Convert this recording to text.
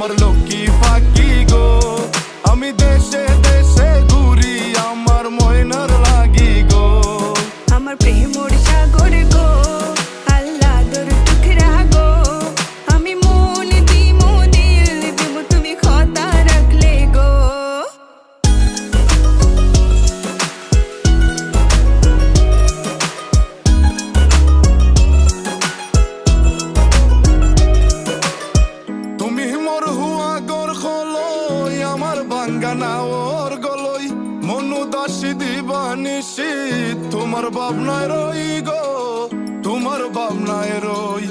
আমার লক্ষ্মী ফাঁকি গো। আমি দেশে দেশে ঘুরি আমার ময়নার লাগি গো। আমার প্রেমর সাগর গো, আল্লাহর টুকরা গো। আমি মন দিমু দিল দিমু তুমি কথা রাখলে গো। তুমি মোর হুয়া গর খলই আমার বাঙ্গানা ওর গলই মনু দাসী দিবানিশি তোমার ভাবনায় রই গো, তোমার ভাবনায় রই।